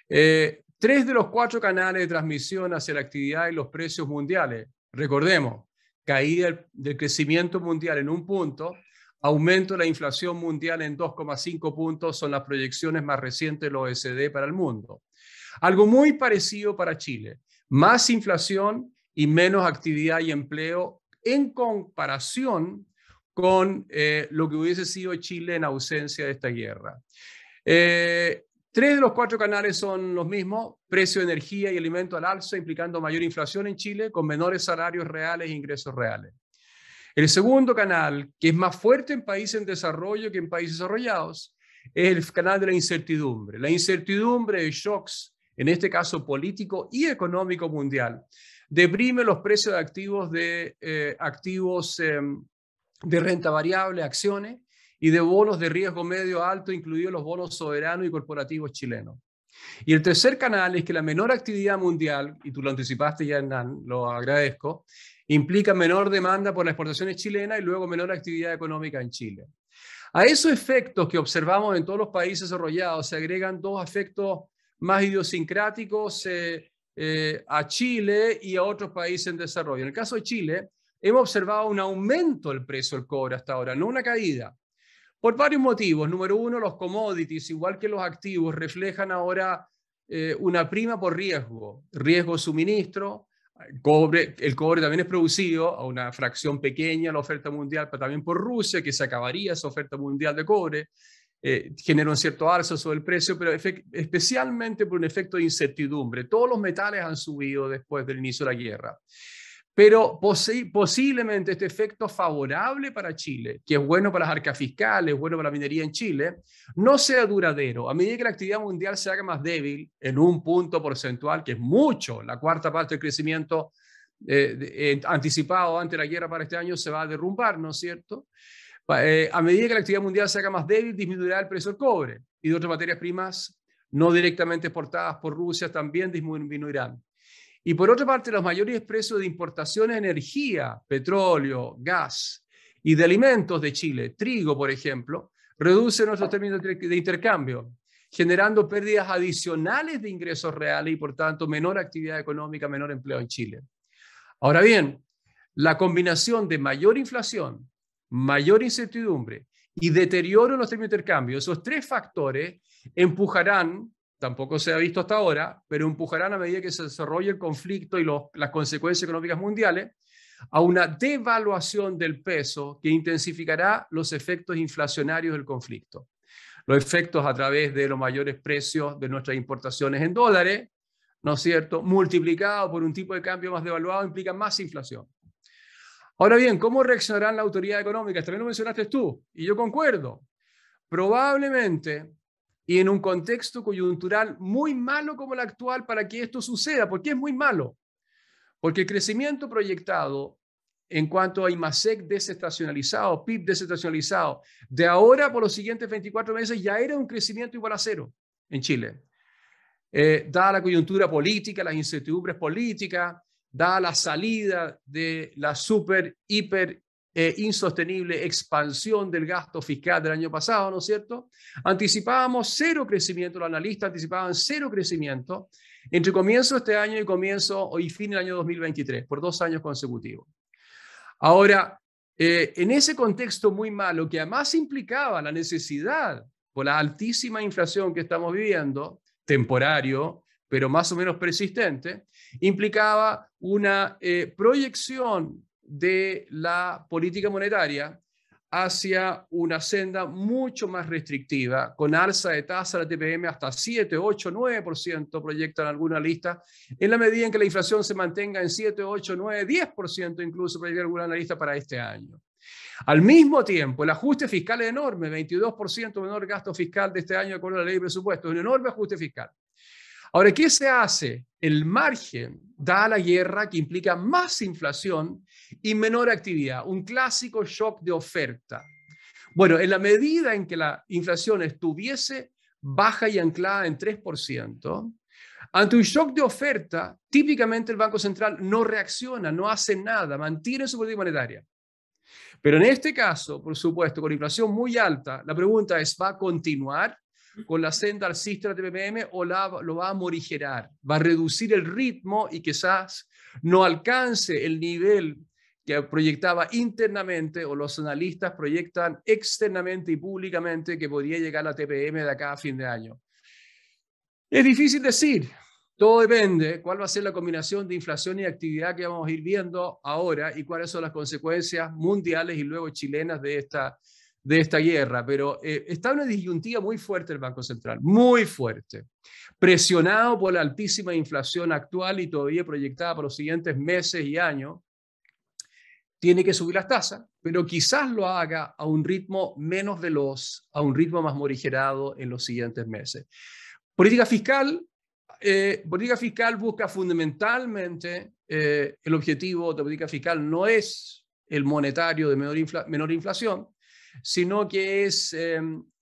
3 de los 4 canales de transmisión hacia la actividad y los precios mundiales, recordemos, caída del crecimiento mundial en 1 punto, aumento de la inflación mundial en 2,5 puntos, son las proyecciones más recientes de la OECD para el mundo. Algo muy parecido para Chile, más inflación y menos actividad y empleo en comparación con lo que hubiese sido Chile en ausencia de esta guerra. 3 de los 4 canales son los mismos: precio de energía y alimento al alza, implicando mayor inflación en Chile, con menores salarios reales e ingresos reales. El segundo canal, que es más fuerte en países en desarrollo que en países desarrollados, es el canal de la incertidumbre. La incertidumbre de shocks, en este caso político y económico mundial, deprime los precios de activos de renta variable, acciones, y de bonos de riesgo medio alto, incluidos los bonos soberanos y corporativos chilenos. Y el tercer canal es que la menor actividad mundial, y tú lo anticipaste ya, Hernán, lo agradezco, implica menor demanda por las exportaciones chilenas y luego menor actividad económica en Chile. A esos efectos que observamos en todos los países desarrollados se agregan 2 efectos más idiosincráticos a Chile y a otros países en desarrollo. En el caso de Chile, hemos observado un aumento del precio del cobre hasta ahora, no una caída, por varios motivos. Número 1, los commodities, igual que los activos, reflejan ahora una prima por riesgo de suministro. El cobre también es producido a una fracción pequeña en la oferta mundial, pero también por Rusia, que se acabaría esa oferta mundial de cobre. Genera un cierto alza sobre el precio, pero especialmente por un efecto de incertidumbre. Todos los metales han subido después del inicio de la guerra. Pero posiblemente este efecto favorable para Chile, que es bueno para las arcas fiscales, bueno para la minería en Chile, no sea duradero. A medida que la actividad mundial se haga más débil, en 1 punto porcentual, que es mucho, la 4ª parte del crecimiento anticipado antes de la guerra para este año se va a derrumbar, ¿no es cierto? A medida que la actividad mundial se haga más débil, disminuirá el precio del cobre y de otras materias primas no directamente exportadas por Rusia también disminuirán. Y por otra parte, los mayores precios de importaciones de energía, petróleo, gas y de alimentos de Chile, trigo, por ejemplo, reducen nuestros términos de intercambio, generando pérdidas adicionales de ingresos reales y, por tanto, menor actividad económica, menor empleo en Chile. Ahora bien, la combinación de mayor inflación, mayor incertidumbre y deterioro en los términos de intercambio, esos tres factores empujarán, tampoco se ha visto hasta ahora, pero empujarán a medida que se desarrolle el conflicto y las consecuencias económicas mundiales, a una devaluación del peso que intensificará los efectos inflacionarios del conflicto. Los efectos a través de los mayores precios de nuestras importaciones en dólares, ¿no es cierto?, multiplicado por un tipo de cambio más devaluado, implican más inflación. Ahora bien, ¿cómo reaccionarán las autoridades económicas? También lo mencionaste tú, y yo concuerdo. Probablemente, y en un contexto coyuntural muy malo como el actual para que esto suceda. ¿Por qué es muy malo? Porque el crecimiento proyectado en cuanto a IMASEC desestacionalizado, PIB desestacionalizado, de ahora por los siguientes 24 meses ya era un crecimiento igual a cero en Chile. Dada la coyuntura política, las incertidumbres políticas, dada la salida de la hiper insostenible expansión del gasto fiscal del año pasado, ¿no es cierto? Anticipábamos cero crecimiento, los analistas anticipaban cero crecimiento entre comienzo de este año y fin del año 2023, por 2 años consecutivos. Ahora, en ese contexto muy malo, que además implicaba la necesidad, por la altísima inflación que estamos viviendo, temporario, pero más o menos persistente, implicaba una proyección de la política monetaria hacia una senda mucho más restrictiva, con alza de tasa de la TPM hasta 7, 8, 9%, proyectan alguna lista, en la medida en que la inflación se mantenga en 7, 8, 9, 10%, incluso proyectan alguna analista para este año. Al mismo tiempo, el ajuste fiscal es enorme, 22% menor gasto fiscal de este año de acuerdo a la ley de presupuesto, un enorme ajuste fiscal. Ahora, ¿qué se hace? El margen da la guerra que implica más inflación y menor actividad, un clásico shock de oferta. Bueno, en la medida en que la inflación estuviese baja y anclada en 3%, ante un shock de oferta, típicamente el Banco Central no reacciona, no hace nada, mantiene su política monetaria. Pero en este caso, por supuesto, con inflación muy alta, la pregunta es, ¿va a continuar con la senda alcista de la TPM o lo va a morigerar? ¿Va a reducir el ritmo y quizás no alcance el nivel que proyectaba internamente o los analistas proyectan externamente y públicamente que podría llegar la TPM de acá a fin de año? Es difícil decir. Todo depende cuál va a ser la combinación de inflación y actividad que vamos a ir viendo ahora y cuáles son las consecuencias mundiales y luego chilenas de esta guerra. Pero está una disyuntiva muy fuerte el Banco Central, muy fuerte, presionado por la altísima inflación actual y todavía proyectada por los siguientes meses y años. Tiene que subir las tasas, pero quizás lo haga a un ritmo menos veloz, a un ritmo más morigerado en los siguientes meses. Política fiscal busca fundamentalmente, el objetivo de política fiscal no es el monetario de menor inflación, sino que es,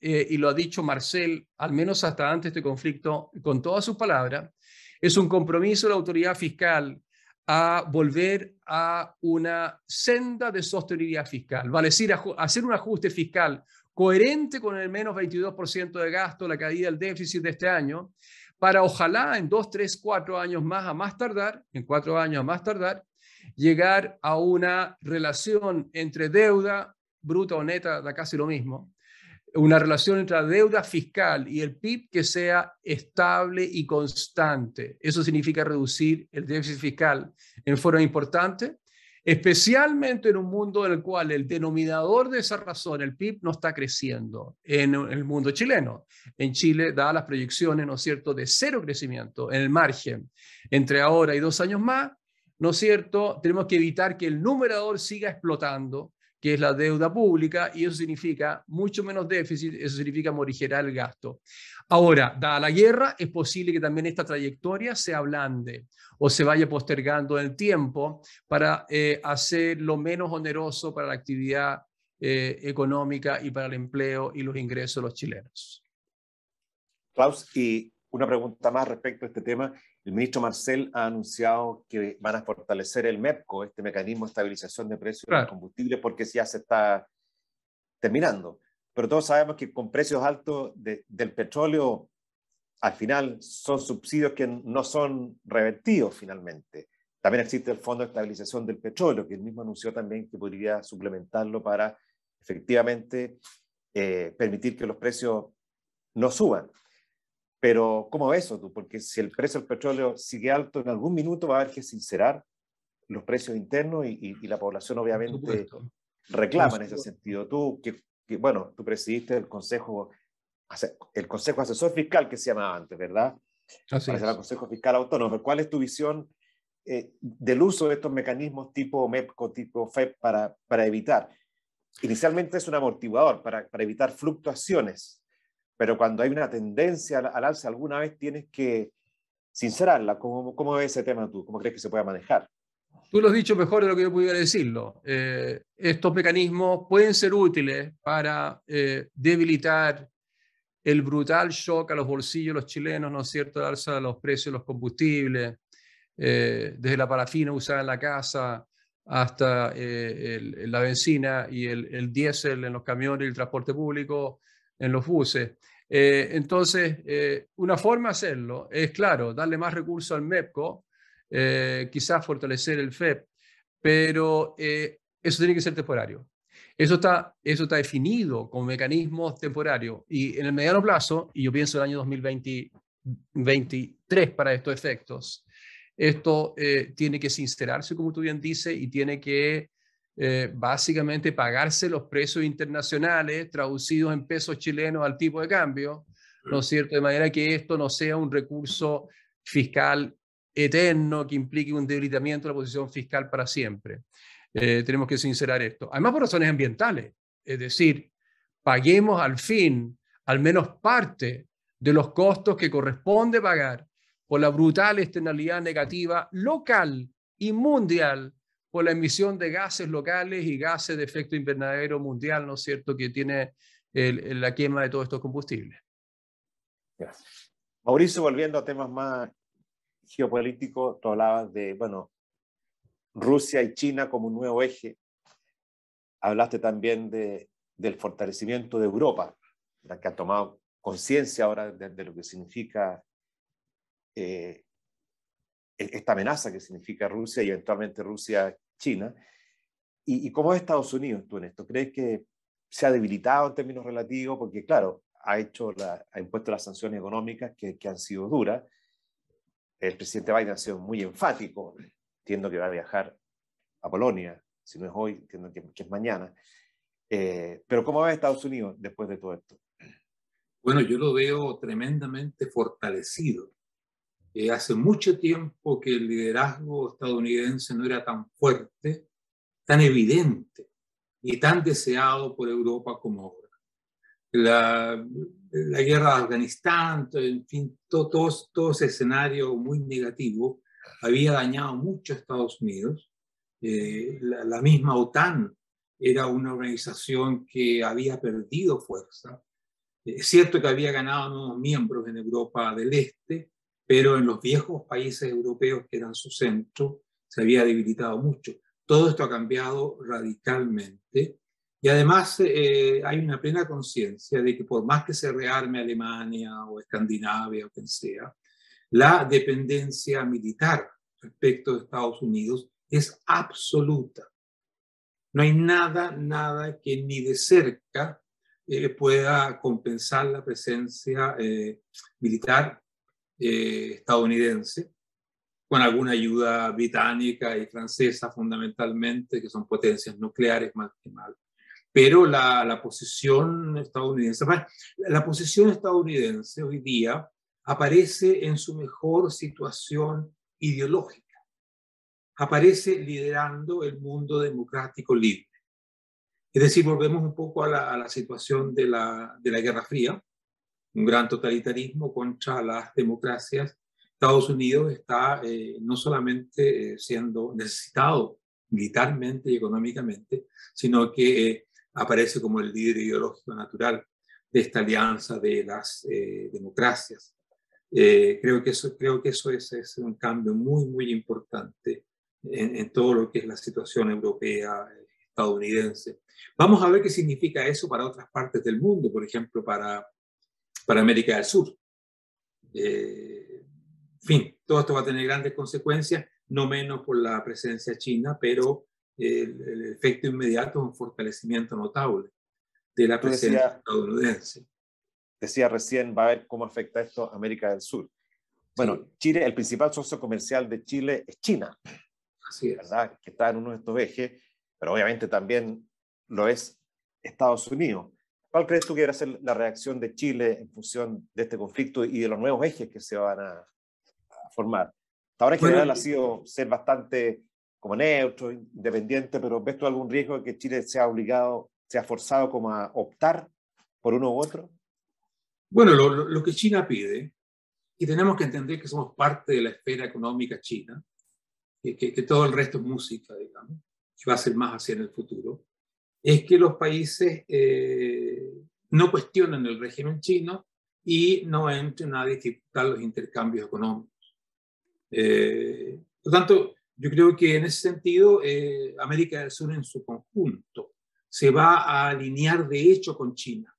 y lo ha dicho Marcel, al menos hasta antes de este conflicto, con todas sus palabras, es un compromiso de la autoridad fiscal a volver a una senda de sostenibilidad fiscal, vale decir, hacer un ajuste fiscal coherente con el menos 22% de gasto, la caída del déficit de este año, para ojalá en 2, 3, 4 años más a más tardar, en 4 años a más tardar, llegar a una relación entre deuda, bruta o neta, da casi lo mismo, una relación entre la deuda fiscal y el PIB que sea estable y constante. Eso significa reducir el déficit fiscal en forma importante, especialmente en un mundo en el cual el denominador de esa razón, el PIB, no está creciendo en el mundo chileno. En Chile, dadas las proyecciones, ¿no es cierto?, de cero crecimiento en el margen entre ahora y 2 años más, ¿no es cierto?, tenemos que evitar que el numerador siga explotando, que es la deuda pública, y eso significa mucho menos déficit, eso significa morigerar el gasto. Ahora, dada la guerra, es posible que también esta trayectoria se ablande o se vaya postergando en el tiempo para hacerlo menos oneroso para la actividad económica y para el empleo y los ingresos de los chilenos. Klaus, y una pregunta más respecto a este tema. El ministro Marcel ha anunciado que van a fortalecer el MEPCO, este mecanismo de estabilización de precios de los combustibles, porque ya se está terminando. Pero todos sabemos que con precios altos del petróleo, al final son subsidios que no son revertidos finalmente. También existe el Fondo de Estabilización del Petróleo, que él mismo anunció también que podría suplementarlo para efectivamente permitir que los precios no suban. Pero, ¿cómo ves eso tú? Porque si el precio del petróleo sigue alto, en algún minuto va a haber que sincerar los precios internos y la población obviamente reclama en ese sentido. Tú, bueno, tú presidiste el Consejo Asesor Fiscal que se llamaba antes, ¿verdad? Así es. El Consejo Fiscal Autónomo. ¿Cuál es tu visión del uso de estos mecanismos tipo MEPCO, tipo FEP para evitar? Inicialmente es un amortiguador para evitar fluctuaciones, pero cuando hay una tendencia al alza, alguna vez tienes que sincerarla. ¿Cómo ves ese tema tú? ¿Cómo crees que se pueda manejar? Tú lo has dicho mejor de lo que yo pudiera decirlo. Estos mecanismos pueden ser útiles para debilitar el brutal shock a los bolsillos de los chilenos, ¿no es cierto?, de alza de los precios de los combustibles, desde la parafina usada en la casa hasta la benzina y el diésel en los camiones y el transporte público en los buses. Entonces, una forma de hacerlo es, claro, darle más recursos al MEPCO, quizás fortalecer el FEP, pero eso tiene que ser temporario. Eso está definido como mecanismos temporarios y en el mediano plazo, y yo pienso el año 2023 para estos efectos, esto tiene que sincerarse, como tú bien dices, y tiene que básicamente pagarse los precios internacionales traducidos en pesos chilenos al tipo de cambio, ¿no es cierto? De manera que esto no sea un recurso fiscal eterno que implique un debilitamiento de la posición fiscal para siempre. Tenemos que sincerar esto. Además, por razones ambientales. Es decir, paguemos al fin al menos parte de los costos que corresponde pagar por la brutal externalidad negativa local y mundial por la emisión de gases locales y gases de efecto invernadero mundial, ¿no es cierto?, que tiene la quema de todos estos combustibles. Gracias. Mauricio, volviendo a temas más geopolíticos, tú hablabas de, bueno, Rusia y China como un nuevo eje. Hablaste también del fortalecimiento de Europa, la que ha tomado conciencia ahora de lo que significa esta amenaza que significa Rusia y eventualmente Rusia-China. ¿Y cómo es Estados Unidos tú en esto? ¿Crees que se ha debilitado en términos relativos? Porque, claro, ha impuesto las sanciones económicas que han sido duras. El presidente Biden ha sido muy enfático. Entiendo que va a viajar a Polonia, si no es hoy, entiendo que es mañana. Pero ¿cómo va Estados Unidos después de todo esto? Bueno, yo lo veo tremendamente fortalecido. Hace mucho tiempo que el liderazgo estadounidense no era tan fuerte, tan evidente y tan deseado por Europa como ahora. La guerra de Afganistán, en fin, todo ese escenario muy negativo había dañado mucho a Estados Unidos. La misma OTAN era una organización que había perdido fuerza. Es cierto que había ganado nuevos miembros en Europa del Este, pero en los viejos países europeos que eran su centro se había debilitado mucho. Todo esto ha cambiado radicalmente y además hay una plena conciencia de que por más que se rearme Alemania o Escandinavia o quien sea, la dependencia militar respecto de Estados Unidos es absoluta. No hay nada que ni de cerca pueda compensar la presencia militar estadounidense, con alguna ayuda británica y francesa fundamentalmente, que son potencias nucleares más que mal. Pero la posición estadounidense hoy día aparece en su mejor situación ideológica. Aparece liderando el mundo democrático libre. Es decir, volvemos un poco a la situación de la Guerra Fría, un gran totalitarismo contra las democracias. Estados Unidos está no solamente siendo necesitado militarmente y económicamente, sino que aparece como el líder ideológico natural de esta alianza de las democracias. Creo que eso es un cambio muy, muy importante en todo lo que es la situación europea, estadounidense. Vamos a ver qué significa eso para otras partes del mundo, por ejemplo, para América del Sur. En fin, todo esto va a tener grandes consecuencias, no menos por la presencia china, pero el efecto inmediato es un fortalecimiento notable de la presencia estadounidense. Decía recién, va a ver cómo afecta esto a América del Sur. Bueno, sí. Chile, el principal socio comercial de Chile es China. Así es. ¿Verdad? Que está en uno de estos ejes, pero obviamente también lo es Estados Unidos. ¿Cuál crees tú que debería ser la reacción de Chile en función de este conflicto y de los nuevos ejes que se van a formar? Hasta ahora en general ha sido ser bastante como neutro, independiente, pero ¿ves tú algún riesgo de que Chile sea obligado, sea forzado como a optar por uno u otro? Bueno, lo que China pide, y tenemos que entender que somos parte de la esfera económica china, que todo el resto es música, digamos, que va a ser más así en el futuro, es que los países no cuestionen el régimen chino y no entren a dificultar los intercambios económicos. Por tanto, yo creo que en ese sentido América del Sur en su conjunto se va a alinear de hecho con China.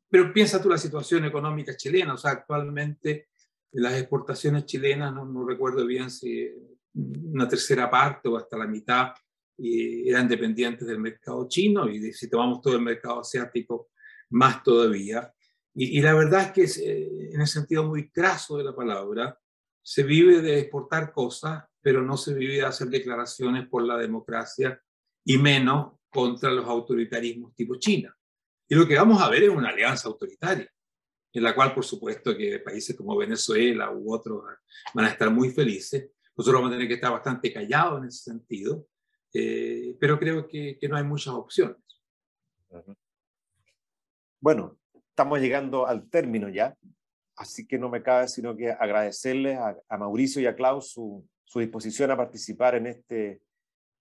Pero piensa tú la situación económica chilena, o sea, actualmente las exportaciones chilenas, no recuerdo bien si una tercera parte o hasta la mitad eran dependientes del mercado chino, y si tomamos todo el mercado asiático, más todavía. Y la verdad es que en el sentido muy craso de la palabra, se vive de exportar cosas, pero no se vive de hacer declaraciones por la democracia y menos contra los autoritarismos tipo China. Y lo que vamos a ver es una alianza autoritaria, en la cual, por supuesto, que países como Venezuela u otros van a estar muy felices. Nosotros vamos a tener que estar bastante callados en ese sentido, pero creo que no hay muchas opciones. Bueno, estamos llegando al término ya, así que no me cabe sino que agradecerles a Mauricio y a Klaus su disposición a participar en este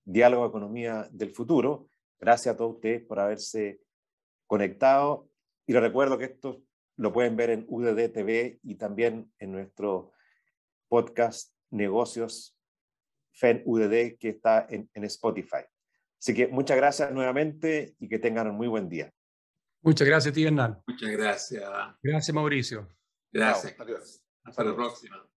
diálogo de economía del futuro. Gracias a todos ustedes por haberse conectado, y les recuerdo que esto lo pueden ver en UDD TV y también en nuestro podcast Negocios FEN UDD, que está en Spotify. Así que muchas gracias nuevamente y que tengan un muy buen día. Muchas gracias, tío Hernán. Muchas gracias. Gracias, Mauricio. Gracias. Adiós. Hasta la próxima.